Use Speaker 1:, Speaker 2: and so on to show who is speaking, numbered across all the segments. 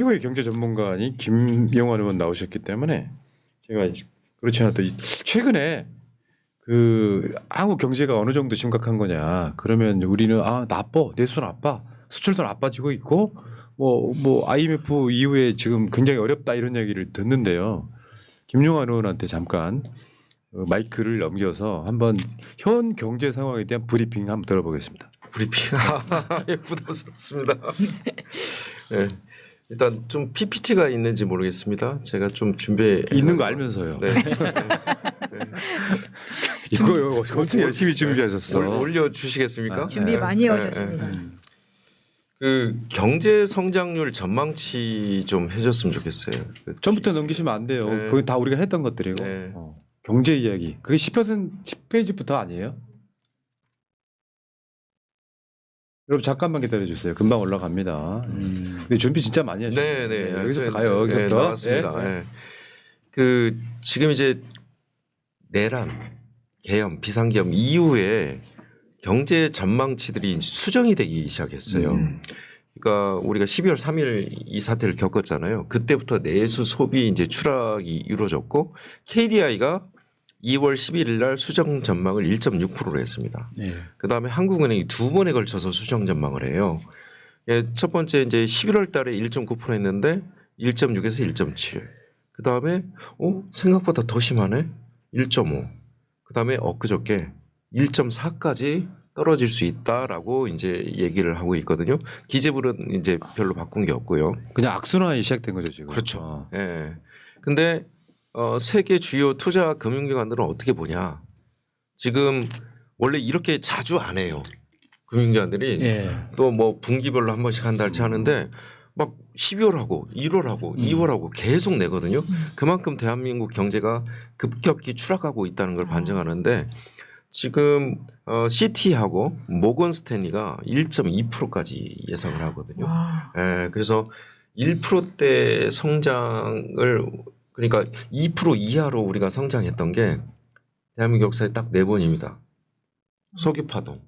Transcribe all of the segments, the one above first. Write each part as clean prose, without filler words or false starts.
Speaker 1: 최고의 경제 전문가인 김영환 의원 나오셨기 때문에 제가 그렇지 않아도 최근에 그 한국 경제가 어느 정도 심각한 거냐 그러면 우리는 나빠 내수 나빠 수출도 나빠지고 있고 뭐 IMF 이후에 지금 굉장히 어렵다 이런 얘기를 듣는데요. 김영환 의원한테 잠깐 마이크를 넘겨서 한번 현 경제 상황에 대한 브리핑 한번 들어보겠습니다.
Speaker 2: 브리핑 부담스럽습니다. 네. 일단 좀 PPT가 있는지 모르겠습니다. 제가 좀 준비해
Speaker 1: 있는 거 알면서요.
Speaker 2: 네.
Speaker 1: 이거 엄청 열심히 준비하셨어.
Speaker 2: 올려주시겠습니까?
Speaker 3: 준비 많이 해오셨습니다.
Speaker 2: 그 경제 성장률 전망치 좀 해줬으면 좋겠어요.
Speaker 1: 전부터 넘기시면 안 돼요.
Speaker 2: 네.
Speaker 1: 그건 다 우리가 했던 것들이고.
Speaker 2: 네.
Speaker 1: 경제 이야기. 그게 10페이지부터 아니에요? 여러분 잠깐만 기다려 주세요. 금방 올라갑니다. 근데 준비 진짜 많이 하시죠.
Speaker 2: 네네.
Speaker 1: 여기서부터 가요. 여기서부터.
Speaker 2: 나왔습니다.
Speaker 1: 네.
Speaker 2: 네. 그 지금 이제 내란, 계엄, 비상계엄 이후에 경제 전망치들이 수정이 되기 시작했어요. 그러니까 우리가 12월 3일 이 사태를 겪었잖아요. 그때부터 내수 소비 이제 추락이 이루어졌고 KDI가 2월 11일 날 수정 전망을 1.6%로 했습니다.
Speaker 4: 네.
Speaker 2: 그다음에 한국은행이 두 번에 걸쳐서 수정 전망을 해요. 예, 첫 번째 이제 11월 달에 1.9% 했는데 1.6에서 1.7. 그다음에 생각보다 더 심하네. 1.5. 그다음에 엊그저께 1.4까지 떨어질 수 있다라고 이제 얘기를 하고 있거든요. 기재부는 이제 별로 바꾼 게 없고요.
Speaker 1: 그냥 악순환이 시작된 거죠 지금.
Speaker 2: 그렇죠. 예. 근데 세계 주요 투자 금융기관들은 어떻게 보냐? 지금 원래 이렇게 자주 안 해요. 금융기관들이
Speaker 4: 예.
Speaker 2: 또 뭐 분기별로 한 번씩 한 달치 하는데 막 12월하고 1월하고 2월하고 계속 내거든요. 그만큼 대한민국 경제가 급격히 추락하고 있다는 걸 반증하는데 지금 CT하고 모건 스탠리가 1.2%까지 예상을 하거든요. 예, 그래서 1%대 성장을 그러니까 2% 이하로 우리가 성장했던 게 대한민국 역사에 딱 4번입니다. 석유 파동,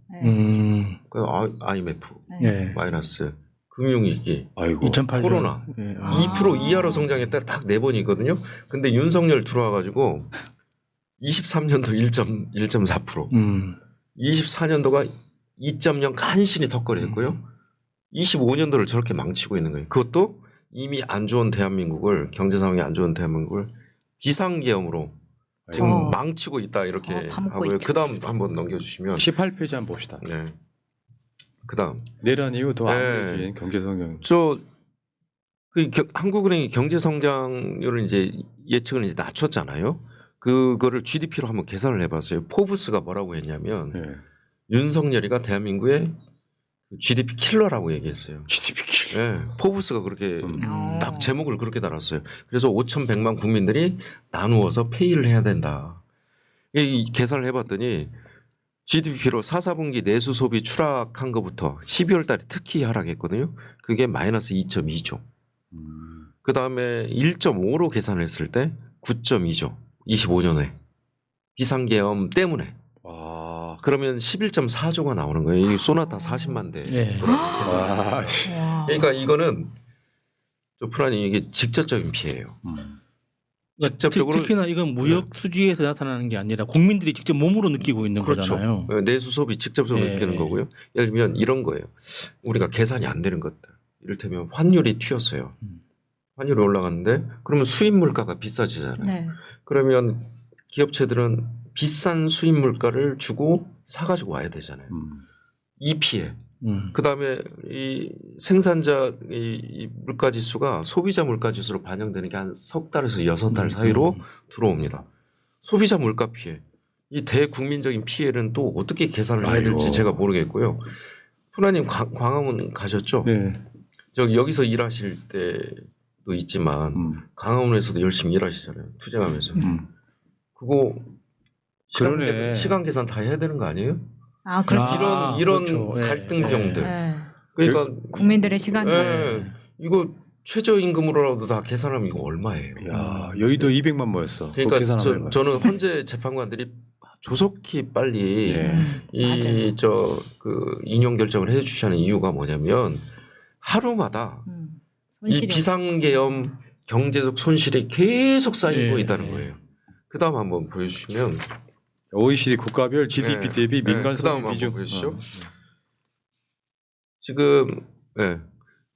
Speaker 2: IMF
Speaker 4: 예.
Speaker 2: 마이너스, 금융위기,
Speaker 1: 아이고.
Speaker 4: 2008년
Speaker 2: 코로나.
Speaker 4: 예.
Speaker 2: 2% 이하로 성장했다 딱 4번이거든요. 근데 윤석열 들어와가지고 23년도 1.4%, 24년도가 2.0 간신히 턱걸이했고요. 25년도를 저렇게 망치고 있는 거예요. 그것도 이미 안 좋은 대한민국을 경제 상황이 안 좋은 대한민국을 비상계엄으로 지금 망치고 있다 이렇게
Speaker 3: 파묻고
Speaker 2: 하고요.
Speaker 3: 있죠.
Speaker 2: 그다음 한번 넘겨주시면
Speaker 1: 18페이지 한번 봅시다.
Speaker 2: 네. 그다음
Speaker 1: 내란 이후 더
Speaker 2: 네.
Speaker 1: 악화된 경제 성장.
Speaker 2: 한국은행이 경제 성장률을 이제 예측을 이제 낮췄잖아요. 그거를 GDP로 한번 계산을 해봤어요. 포브스가 뭐라고 했냐면
Speaker 1: 네.
Speaker 2: 윤석열이가 대한민국의 GDP 킬러라고 얘기했어요.
Speaker 1: GDP 킬.
Speaker 2: 네, 포브스가 그렇게 딱 제목을 그렇게 달았어요. 그래서 5,100만 국민들이 나누어서 페이를 해야 된다. 이 계산을 해봤더니 GDP로 4분기 내수 소비 추락한 것부터 12월 달에 특히 하락했거든요. 그게 마이너스 2.2조. 그 다음에 1.5로 계산을 했을 때 9.2조. 25년에 비상계엄 때문에.
Speaker 1: 와.
Speaker 2: 그러면 11.4조가 나오는 거예요. 이 소나타 40만 대.
Speaker 4: 예.
Speaker 1: 와. 씨.
Speaker 2: 그러니까 이거는 저 프라님 이게 직접적인 피해예요. 직접적으로
Speaker 4: 특히나 이건 무역 수지에서 나타나는 게 아니라 국민들이 직접 몸으로 느끼고 있는
Speaker 2: 그렇죠.
Speaker 4: 거잖아요.
Speaker 2: 내수 소비 직접적으로
Speaker 4: 예,
Speaker 2: 느끼는
Speaker 4: 예.
Speaker 2: 거고요. 예를 들면 이런 거예요. 우리가 계산이 안 되는 것들. 이를테면 환율이 튀었어요. 환율이 올라갔는데 그러면 수입 물가가 비싸지잖아요.
Speaker 3: 네.
Speaker 2: 그러면 기업체들은 비싼 수입 물가를 주고 사가지고 와야 되잖아요. 이 피해. 그다음에 이 생산자 이 물가 지수가 소비자 물가 지수로 반영되는 게 한 석 달에서 6달 사이로 들어옵니다. 소비자 물가 피해. 이 대국민적인 피해는 또 어떻게 계산을 해야 될지
Speaker 1: 아이고.
Speaker 2: 제가 모르겠고요. 프라님 광화문 가셨죠?
Speaker 1: 네.
Speaker 2: 여기서 일하실 때도 있지만 광화문에서도 열심히 일하시잖아요. 투쟁하면서. 그거
Speaker 1: 그러네.
Speaker 2: 시간 계산 다 해야 되는 거 아니에요?
Speaker 3: 그렇죠.
Speaker 2: 이런
Speaker 4: 그렇죠. 예,
Speaker 2: 갈등병들.
Speaker 3: 네.
Speaker 2: 그러니까
Speaker 3: 국민들의 시간들.
Speaker 2: 예, 이거 최저임금으로라도 다 계산하면 이거 얼마예요?
Speaker 1: 야, 여의도 200만 모였어.
Speaker 2: 그러니까
Speaker 1: 계산하면
Speaker 2: 저는 헌재 재판관들이 조속히 빨리
Speaker 1: 예.
Speaker 2: 이 저 그 인용 결정을 해주시는 이유가 뭐냐면 하루마다 이 비상계엄 경제적 손실이 계속 쌓이고
Speaker 4: 예,
Speaker 2: 있다는
Speaker 4: 예.
Speaker 2: 거예요. 그다음 한번 보여주시면
Speaker 1: OECD 국가별 GDP
Speaker 2: 네.
Speaker 1: 대비
Speaker 2: 네,
Speaker 1: 민간
Speaker 2: 그다음
Speaker 1: 소비
Speaker 2: 한번
Speaker 1: 비중.
Speaker 2: 보여주시죠.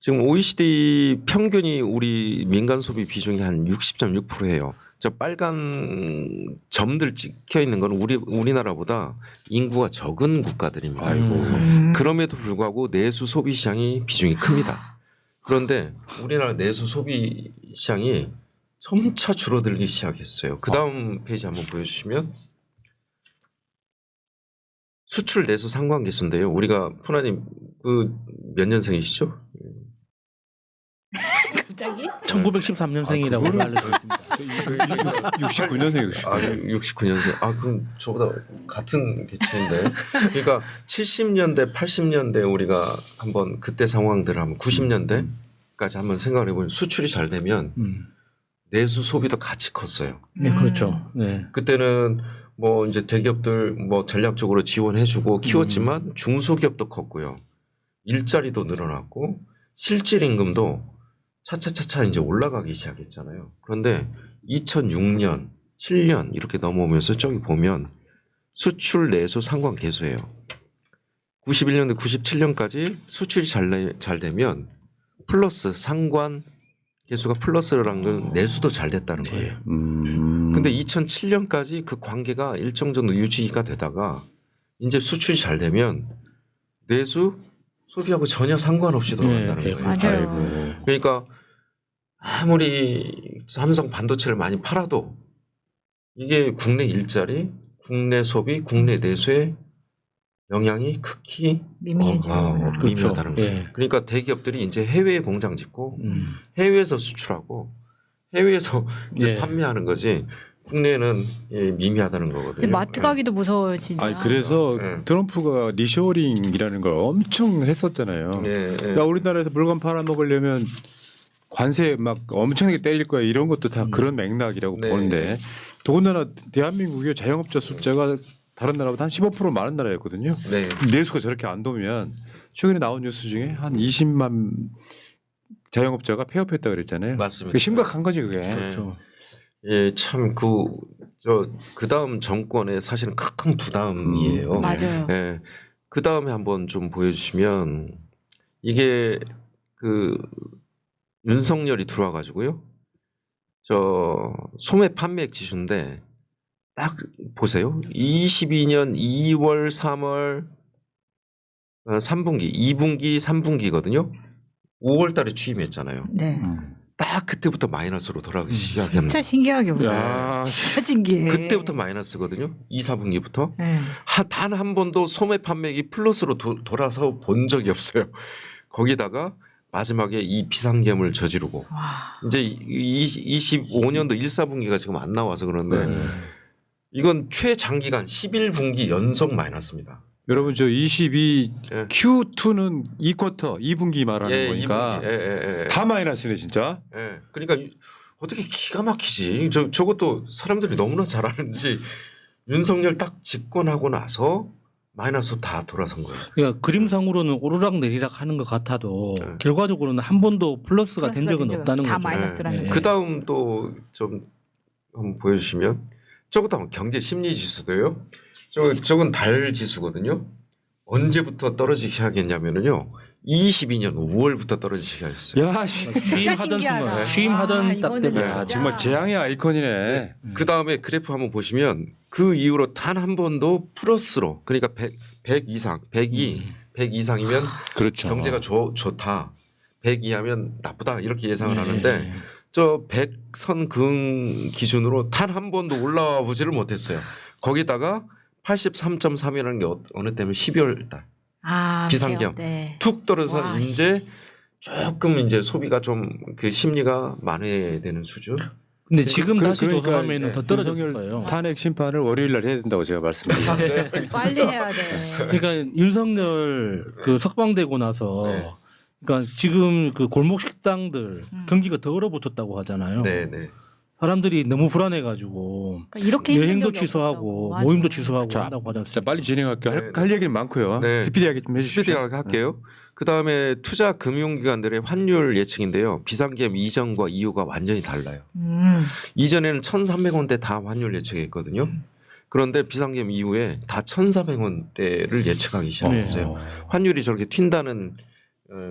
Speaker 2: 지금 OECD 평균이 우리 민간 소비 비중이 한 60.6%예요. 저 빨간 점들 찍혀 있는 건 우리나라보다 인구가 적은 국가들입니다.
Speaker 1: 아이고.
Speaker 2: 그럼에도 불구하고 내수 소비 시장이 비중이 큽니다. 그런데 우리나라 내수 소비 시장이 점차 줄어들기 시작했어요. 그 다음 페이지 한번 보여주시면 수출 내수 상관계수인데요. 우리가 푸나님 그 몇 년생이시죠?
Speaker 3: 갑자기?
Speaker 4: 1913년생이라고 알려져 있습니다.
Speaker 1: 69년생이시고.
Speaker 2: 아, 69년생. 아, 그럼 저보다 같은 계층인데. 그러니까 70년대, 80년대 우리가 한번 그때 상황들을 한번 90년대까지 한번 생각을 해보면 수출이 잘 되면 내수 소비도 같이 컸어요.
Speaker 4: 네, 그렇죠. 네.
Speaker 2: 그때는 뭐 이제 대기업들 뭐 전략적으로 지원해주고 키웠지만 중소기업도 컸고요. 일자리도 늘어났고 실질 임금도 차차차차 이제 올라가기 시작했잖아요. 그런데 2006년, 7년 이렇게 넘어오면서 저기 보면 수출 내수 상관계수예요. 91년대, 97년까지 수출이 잘 되면 플러스 상관 계수가 플러스라는 건 내수도 잘 됐다는 거예요. 근데 2007년까지 그 관계가 일정 정도 유지가 되다가 이제 수출이 잘 되면 내수 소비하고 전혀 상관없이 돌아간다는
Speaker 4: 네,
Speaker 2: 거예요.
Speaker 3: 맞아요.
Speaker 2: 그러니까 아무리 삼성 반도체를 많이 팔아도 이게 국내 일자리, 국내 소비, 국내 내수에 영향이 극히
Speaker 3: 미미해지는구나.
Speaker 2: 미미하다는
Speaker 4: 그렇죠.
Speaker 2: 거예요.
Speaker 4: 예.
Speaker 2: 그러니까 대기업들이 이제 해외에 공장 짓고
Speaker 4: 음.
Speaker 2: 해외에서 수출하고 해외에서 이제
Speaker 4: 예.
Speaker 2: 판매하는 거지 국내는 미미하다는
Speaker 3: 근데
Speaker 2: 거거든요.
Speaker 3: 마트 가기도 무서워요 진짜.
Speaker 1: 아니 그래서
Speaker 2: 네.
Speaker 1: 트럼프가 리쇼링이라는 걸 엄청 했었잖아요.
Speaker 2: 예, 예.
Speaker 1: 야 우리나라에서 물건 팔아 먹으려면 관세 막 엄청나게 때릴 거야 이런 것도 다 그런 맥락이라고
Speaker 2: 네.
Speaker 1: 보는데 더군다나 대한민국의 자영업자 숫자가 다른 나라보다 한 15% 많은 나라였거든요.
Speaker 2: 네.
Speaker 1: 내수가 저렇게 안 도면 최근에 나온 뉴스 중에 한 20만 자영업자가 폐업했다 그랬잖아요.
Speaker 2: 맞습니다.
Speaker 1: 그게 심각한 거지 그게.
Speaker 2: 네.
Speaker 4: 그렇죠.
Speaker 2: 예, 참 그 다음 정권의 사실은 큰 부담이에요.
Speaker 3: 맞아요.
Speaker 2: 예. 그 다음에 한번 좀 보여주시면 이게 그 윤석열이 들어와 가지고요. 저 소매 판매액 지수인데 딱 보세요. 22년 2월, 3월 3분기, 2분기, 3분기거든요. 5월 달에 취임했잖아요.
Speaker 3: 네.
Speaker 2: 딱 그때부터 마이너스로 돌아가기 시작합니다.
Speaker 3: 진짜 신기하게 올라.
Speaker 1: 야,
Speaker 3: 진짜 신기해.
Speaker 2: 그때부터 마이너스거든요. 2, 4분기부터.
Speaker 3: 네.
Speaker 2: 단 한 번도 소매 판매액이 플러스로 돌아서 본 적이 없어요. 거기다가 마지막에 이 비상계엄을 저지르고
Speaker 3: 와.
Speaker 2: 이제 25년도 1, 4분기가 지금 안 나와서 그런데
Speaker 1: 네.
Speaker 2: 이건 최장기간 11분기 연속 마이너스입니다.
Speaker 1: 여러분 저 22
Speaker 2: 예.
Speaker 1: Q2는 2쿼터 2분기 말하는 거니까
Speaker 2: 2분기. 예.
Speaker 1: 다 마이너스네 진짜.
Speaker 2: 예. 그러니까 어떻게 기가 막히지? 저것도 사람들이 너무나 잘 아는지 윤석열 딱 집권하고 나서 마이너스 다 돌아선 거예요.
Speaker 4: 그러니까 그림상으로는 오르락 내리락 하는 것 같아도
Speaker 2: 네.
Speaker 4: 결과적으로는 한 번도 플러스가 된 적은 없다는
Speaker 3: 다
Speaker 4: 거죠.
Speaker 3: 마이너스라는
Speaker 4: 예, 예.
Speaker 2: 그 다음 또 좀 한번 보여주시면 저것도 한번 경제 심리 지수도요. 저건 달 지수거든요. 언제부터 떨어지기 시작했냐면요. 22년 5월부터 떨어지기 시작했어요.
Speaker 1: 야, 씨.
Speaker 4: 취임하던
Speaker 3: 신기하다.
Speaker 4: 순간, 취임하던
Speaker 3: 와,
Speaker 4: 딱
Speaker 3: 이거는
Speaker 4: 때문에.
Speaker 1: 야, 정말 재앙의 아이콘이네.
Speaker 2: 그 다음에 그래프 한번 보시면 그 이후로 단 한 번도 플러스로 그러니까 100 이상, 100이 100 이상이면
Speaker 1: 그렇죠.
Speaker 2: 경제가 좋다. 100 이하면 나쁘다. 이렇게 예상을
Speaker 4: 예,
Speaker 2: 하는데
Speaker 4: 예.
Speaker 2: 저 100선 근 기준으로 단 한 번도 올라와 보지를 못했어요. 거기다가 83.3이라는 게 어느 때면 12월 달.
Speaker 3: 아,
Speaker 2: 비상계엄.
Speaker 3: 네.
Speaker 2: 툭 떨어져서
Speaker 3: 와,
Speaker 2: 이제 조금 이제 소비가 좀 그 심리가 만회되는 수준.
Speaker 4: 근데 지금 다시
Speaker 1: 그러니까
Speaker 4: 조사하면 더 떨어졌을
Speaker 1: 윤석열
Speaker 4: 거예요.
Speaker 1: 탄핵 심판을 월요일 날 해야 된다고 제가 말씀드립니다.
Speaker 3: 빨리 해야 돼.
Speaker 4: 그러니까 윤석열 그 석방되고 나서
Speaker 2: 네.
Speaker 4: 그러니까 지금 그 골목 식당들 경기가 더 얼어붙었다고 하잖아요.
Speaker 2: 네.
Speaker 4: 사람들이 너무 불안해가지고
Speaker 3: 그러니까 이렇게 힘든
Speaker 4: 여행도
Speaker 3: 적이
Speaker 4: 취소하고
Speaker 3: 없었다고.
Speaker 4: 모임도
Speaker 3: 맞아.
Speaker 4: 취소하고
Speaker 1: 자,
Speaker 4: 한다고 하지
Speaker 1: 자
Speaker 4: 않습니까?
Speaker 1: 빨리 진행할게요.
Speaker 2: 네,
Speaker 1: 할 얘기는 많고요.
Speaker 2: 네.
Speaker 1: 스피디하게 좀 해주십시오.
Speaker 2: 스피디하게 할게요. 그 다음에 투자 금융기관들의 환율 예측인데요. 비상계엄 이전과 이후가 완전히 달라요. 이전에는 1,300원대 다 환율 예측했거든요. 그런데 비상계엄 이후에 다 1,400원대를 예측하기 시작했어요. 환율이 저렇게 튄다는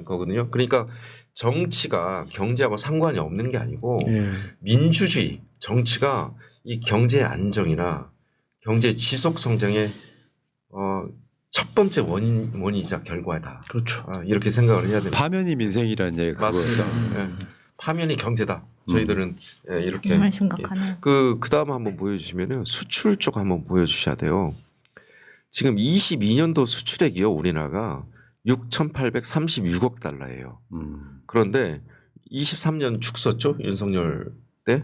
Speaker 2: 거거든요. 그러니까 정치가 경제하고 상관이 없는 게 아니고
Speaker 4: 예.
Speaker 2: 민주주의 정치가 이 경제 안정이나 경제 지속 성장의 첫 번째 원인이자 결과다.
Speaker 4: 그렇죠.
Speaker 2: 이렇게 생각을 해야 됩니다.
Speaker 1: 파면이 민생이라는 얘기
Speaker 2: 맞습니다.
Speaker 1: 그거였다.
Speaker 2: 예. 파면이 경제다. 저희들은 이렇게
Speaker 3: 정말 심각하네요.
Speaker 2: 그 다음 한번 보여주시면은 수출 쪽 한번 보여주셔야 돼요. 지금 22년도 수출액이요 우리나라가 6,836억 달러예요. 그런데 23년 죽 썼죠 윤석열 때.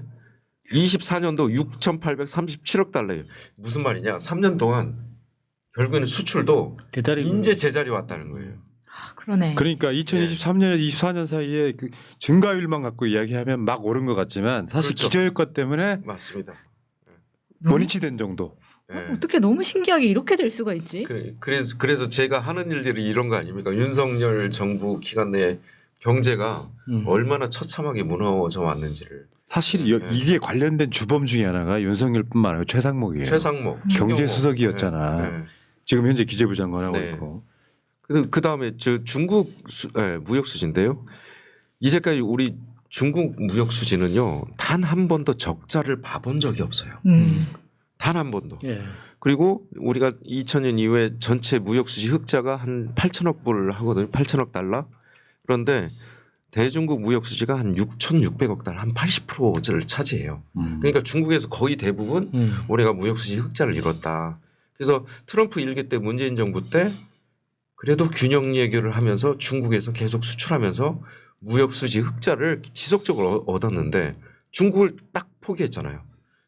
Speaker 2: 24년도 6,837억 달러예요. 무슨 말이냐? 3년 동안 결국에는 수출도
Speaker 4: 대자리
Speaker 2: 인제 제자리 왔다는 거예요.
Speaker 3: 그러네.
Speaker 1: 그러니까 2023년에서 24년 사이에 그 증가율만 갖고 이야기하면 막 오른 것 같지만 사실
Speaker 2: 그렇죠.
Speaker 1: 기저효과 때문에
Speaker 2: 맞습니다.
Speaker 1: 원위치 된 정도.
Speaker 2: 예.
Speaker 3: 어떻게 너무 신기하게 이렇게 될 수가 있지?
Speaker 2: 그래서 제가 하는 일들이 이런 거 아닙니까? 윤석열 정부 기간 내에 경제가 얼마나 처참하게 무너져 왔는지를.
Speaker 1: 사실
Speaker 2: 네.
Speaker 1: 이게 관련된 주범 중에 하나가 윤석열뿐만 아니고 최상목이에요.
Speaker 2: 최상목
Speaker 1: 경제수석이었잖아.
Speaker 2: 네.
Speaker 1: 지금 현재 기재부 장관하고
Speaker 2: 네.
Speaker 1: 있고.
Speaker 2: 그 다음에 저 중국 무역 수지인데요. 이제까지 우리 중국 무역 수지는요 단 한 번도 적자를 봐본 적이 없어요. 단 한 번도.
Speaker 4: 예.
Speaker 2: 그리고 우리가 2000년 이후에 전체 무역 수지 흑자가 한 8천억 불을 하거든요. 8천억 달러. 그런데 대중국 무역 수지가 한 6,600억 달러, 한 80%를 차지해요. 그러니까 중국에서 거의 대부분 우리가 무역 수지 흑자를 이뤘다. 그래서 트럼프 일기 때 문재인 정부 때 그래도 균형 외교를 하면서 중국에서 계속 수출하면서 무역 수지 흑자를 지속적으로 얻었는데 중국을 딱 포기했잖아요.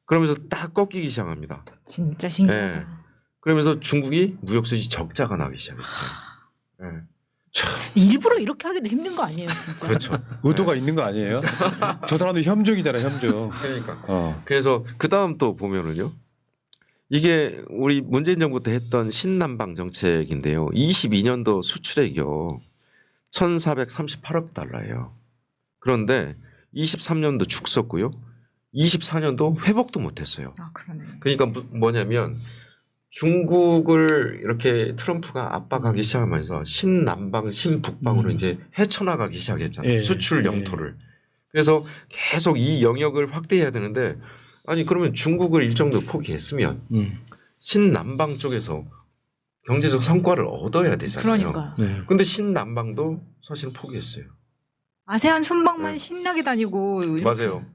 Speaker 2: 그러면서 딱 꺾이기 시작합니다.
Speaker 3: 진짜 신기하다.
Speaker 2: 네. 그러면서 중국이 무역 수지 적자가 나기 시작했어요. 네.
Speaker 3: 일부러 이렇게 하기도 힘든 거 아니에요, 진짜.
Speaker 2: 그렇죠.
Speaker 1: 의도가 있는 거 아니에요? 저 사람도 협종이잖아, 협종.
Speaker 2: 그러니까. 그래서 그 다음 또 보면은요. 이게 우리 문재인 정부 때 했던 신남방 정책인데요. 22년도 수출액이요. 1,438억 달러예요. 그런데 23년도 죽 썼고요. 24년도 회복도 못했어요.
Speaker 3: 아, 그러네.
Speaker 2: 그러니까 뭐냐면 중국을 이렇게 트럼프가 압박하기 시작하면서 신남방, 신북방으로 이제 헤쳐나가기 시작했잖아요.
Speaker 4: 예.
Speaker 2: 수출 영토를. 그래서 계속 이 영역을 확대해야 되는데 아니 그러면 중국을 일정도 포기했으면 신남방 쪽에서 경제적 성과를 얻어야 되잖아요.
Speaker 3: 그러니까.
Speaker 4: 네.
Speaker 2: 근데 신남방도 사실은 포기했어요.
Speaker 3: 아세안 순방만
Speaker 2: 네.
Speaker 3: 신나게 다니고 이렇게
Speaker 2: 맞아요.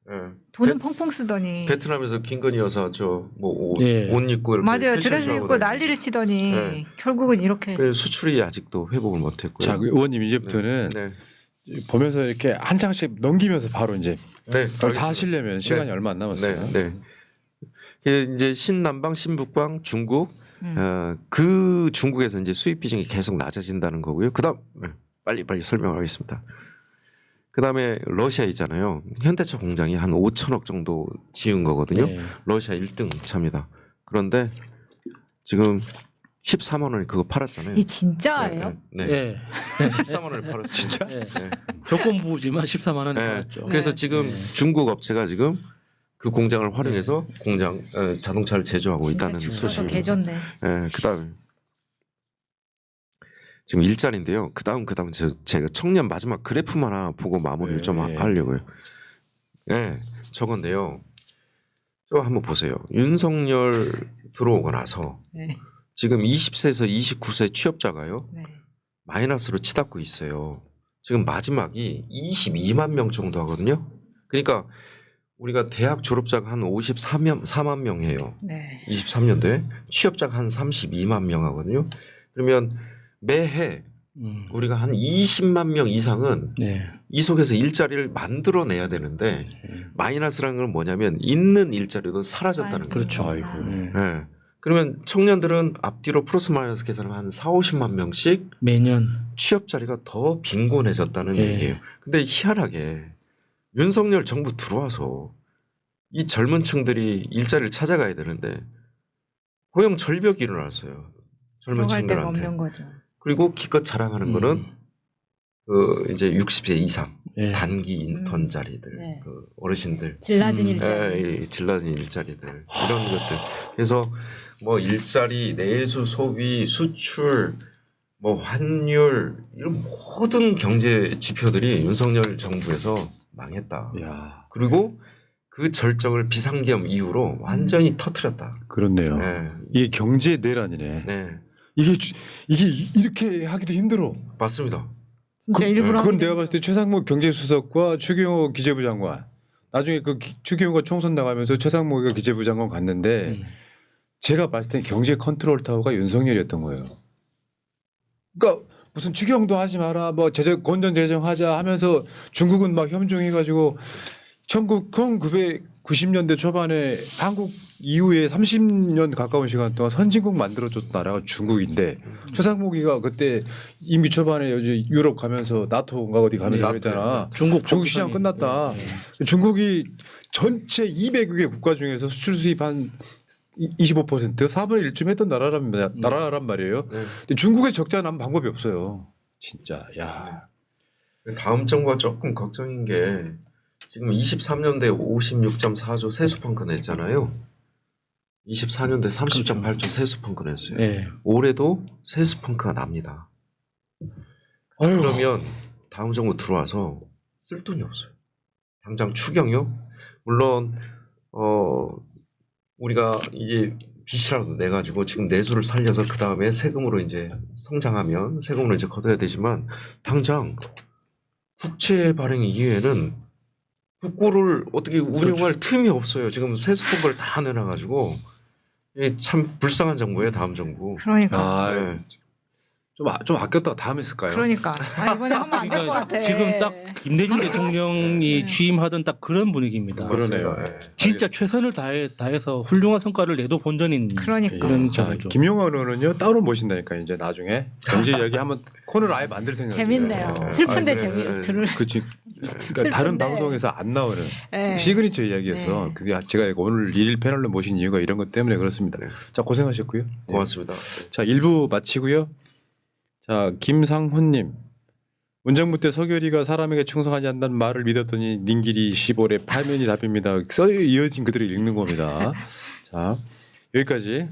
Speaker 2: 예.
Speaker 3: 돈은 펑펑 쓰더니.
Speaker 2: 베트남에서 김건희 여사 저뭐
Speaker 4: 예.
Speaker 2: 옷 입고 이렇게
Speaker 3: 맞아요.
Speaker 2: 패션쇼
Speaker 3: 드레스
Speaker 2: 하고
Speaker 3: 입고
Speaker 2: 다니면서.
Speaker 3: 난리를 치더니
Speaker 2: 네.
Speaker 3: 결국은 이렇게.
Speaker 2: 그래서 수출이 아직도 회복을 못했고요.
Speaker 1: 자, 의원님 이제부터는
Speaker 2: 네.
Speaker 1: 보면서 이렇게 한 장씩 넘기면서 바로 이제
Speaker 2: 네.
Speaker 1: 다 하시려면 시간이
Speaker 2: 네.
Speaker 1: 얼마 안 남았어요.
Speaker 2: 네. 이제 신남방, 신북방, 중국
Speaker 3: 음.
Speaker 2: 그 중국에서 이제 수입 비중이 계속 낮아진다는 거고요. 그다음 빨리 설명하겠습니다. 그다음에 러시아 있잖아요. 현대차 공장이 한 5천억 정도 지은 거거든요.
Speaker 4: 네.
Speaker 2: 러시아 1등 차입니다. 그런데 지금 14만 원에 그거 팔았잖아요.
Speaker 3: 이 진짜예요?
Speaker 2: 네.
Speaker 4: 예.
Speaker 2: 14만 원에 팔았어요. 진짜?
Speaker 4: 예.
Speaker 2: 네.
Speaker 4: 조건부지만 14만 원에
Speaker 2: 네.
Speaker 4: 팔았죠.
Speaker 2: 그래서
Speaker 3: 네.
Speaker 2: 지금
Speaker 4: 네.
Speaker 2: 중국 업체가 지금 그 공장을 활용해서 공장 자동차를 제조하고
Speaker 3: 진짜
Speaker 2: 있다는
Speaker 3: 주가가
Speaker 2: 소식입니다.
Speaker 3: 개졌네.
Speaker 2: 예, 그다음에 지금 일자리인데요. 그다음 제가 청년 마지막 그래프만 하나 보고 마무리를 좀 하려고요. 예, 저건데요. 저 한번 보세요. 윤석열 들어오고 나서
Speaker 3: 네.
Speaker 2: 지금 20세에서 29세 취업자가요.
Speaker 3: 네.
Speaker 2: 마이너스로 치닫고 있어요. 지금 마지막이 22만 명 정도 하거든요. 그러니까 우리가 대학 졸업자가 한 54만 명이에요.
Speaker 3: 네.
Speaker 2: 23년도에 취업자가 한 32만 명 하거든요. 그러면 매해 우리가 한 20만 명 이상은
Speaker 4: 네.
Speaker 2: 이 속에서 일자리를 만들어내야 되는데 마이너스라는 건 뭐냐면 있는 일자리도 사라졌다는 거예요.
Speaker 4: 그렇죠.
Speaker 1: 아이고.
Speaker 2: 네. 그러면 청년들은 앞뒤로 플러스 마이너스 계산을 한 4, 50만 명씩
Speaker 4: 매년
Speaker 2: 취업 자리가 더 빈곤해졌다는
Speaker 4: 예.
Speaker 2: 얘기예요. 근데 희한하게 윤석열 정부 들어와서 이 젊은 층들이 일자리를 찾아가야 되는데 고용 절벽이 일어났어요. 젊은
Speaker 3: 들어갈 데가
Speaker 2: 층들한테.
Speaker 3: 없는 거죠.
Speaker 2: 그리고 기껏 자랑하는 거는 그 이제 60세 이상
Speaker 4: 예.
Speaker 2: 단기 인턴 자리들,
Speaker 3: 네.
Speaker 2: 그 어르신들,
Speaker 3: 질라진
Speaker 4: 음.
Speaker 3: 일자리.
Speaker 2: 질라진 일자리들 이런 것들. 그래서 뭐 일자리, 내수 소비, 수출, 뭐 환율 이런 모든 경제 지표들이 윤석열 정부에서 망했다.
Speaker 1: 야,
Speaker 2: 그리고 그 절정을 비상계엄 이후로 완전히 터트렸다.
Speaker 1: 그렇네요.
Speaker 2: 네.
Speaker 1: 이게 경제 내란이네.
Speaker 2: 네,
Speaker 1: 이게 이렇게 하기도 힘들어.
Speaker 2: 맞습니다.
Speaker 3: 진짜 일부러
Speaker 1: 그건
Speaker 3: 하게
Speaker 1: 내가 봤을 때 최상목 경제수석과 추경호 기재부 장관. 나중에 그 추경호가 총선 나가면서 최상목이가 기재부 장관 갔는데 제가 봤을 때 경제 컨트롤 타워가 윤석열이었던 거예요. 그러니까 무슨 추경도 하지 마라, 뭐 건전 재정하자 하면서 중국은 막 협조해가지고 1990년대 초반에 한국 이후에 30년 가까운 시간 동안 선진국 만들어줬던 나라가 중국인데 최상목이가 그때 이미 초반에 요즘 유럽 가면서 나토인가 어디 가면서
Speaker 2: 나토.
Speaker 1: 그랬잖아.
Speaker 4: 중국
Speaker 1: 중국 시장 끝났다. 중국이 전체 200여 개 국가 중에서 수출 수입 한 25% 4분의 1쯤 했던 나라란 말이에요.
Speaker 2: 네.
Speaker 1: 근데 중국의 적자 나면 방법이 없어요. 진짜. 야.
Speaker 2: 다음 정부가 조금 걱정인 게 지금 23년도에 56.4조 세수펑크 냈잖아요. 24년도에 30.8조 세수펑크 냈어요.
Speaker 4: 예.
Speaker 2: 올해도 세수펑크가 납니다.
Speaker 1: 아유.
Speaker 2: 그러면 다음 정부 들어와서 쓸 돈이 없어요. 당장 추경요? 물론 우리가 이제 빚이라도 내 가지고 지금 내수를 살려서 그 다음에 세금으로 이제 성장하면 세금으로 이제 걷어야 되지만 당장 국채 발행 이외에는 국고를 어떻게 운영할 틈이 없어요. 지금 세수법을 다 내놔가지고 이게 참 불쌍한 정부예요. 다음 정부.
Speaker 3: 그러니까.
Speaker 1: 아,
Speaker 2: 네.
Speaker 1: 좀 아꼈다가 다음에 쓸까요?
Speaker 3: 그러니까. 아, 이번에 하면 안 될 것
Speaker 4: 그러니까
Speaker 3: 같아.
Speaker 4: 지금 딱 김대중 대통령이 취임하던 딱 그런 분위기입니다.
Speaker 1: 그러네요.
Speaker 2: 맞습니다. 예.
Speaker 4: 진짜 최선을 다해서 훌륭한 성과를 내도 본전인
Speaker 3: 그러니까.
Speaker 4: 그런
Speaker 1: 자,
Speaker 4: 정부죠.
Speaker 1: 김용환 의원은요 따로 모신다니까 이제 나중에 경제 이야기 한번 코너를 아예 만들 생각이에요.
Speaker 3: 재밌네요.
Speaker 2: 네.
Speaker 3: 슬픈데
Speaker 2: 아, 그래.
Speaker 3: 들을.
Speaker 1: 그치. 그러니까 다른
Speaker 3: 슬픈데.
Speaker 1: 방송에서 안 나오는
Speaker 3: 네.
Speaker 1: 시그니처 이야기여서
Speaker 3: 네.
Speaker 1: 그게 제가 오늘 일일 패널로 모신 이유가 이런 것 때문에 그렇습니다.
Speaker 2: 네.
Speaker 1: 자 고생하셨고요.
Speaker 2: 고맙습니다.
Speaker 1: 자 1부 마치고요. 자 김상훈님 문정부 때 서결이가 사람에게 충성하지 않는다는 말을 믿었더니 닌길이 15래 파면이 답입니다. 써 이어진 그대로 읽는 겁니다. 자 여기까지.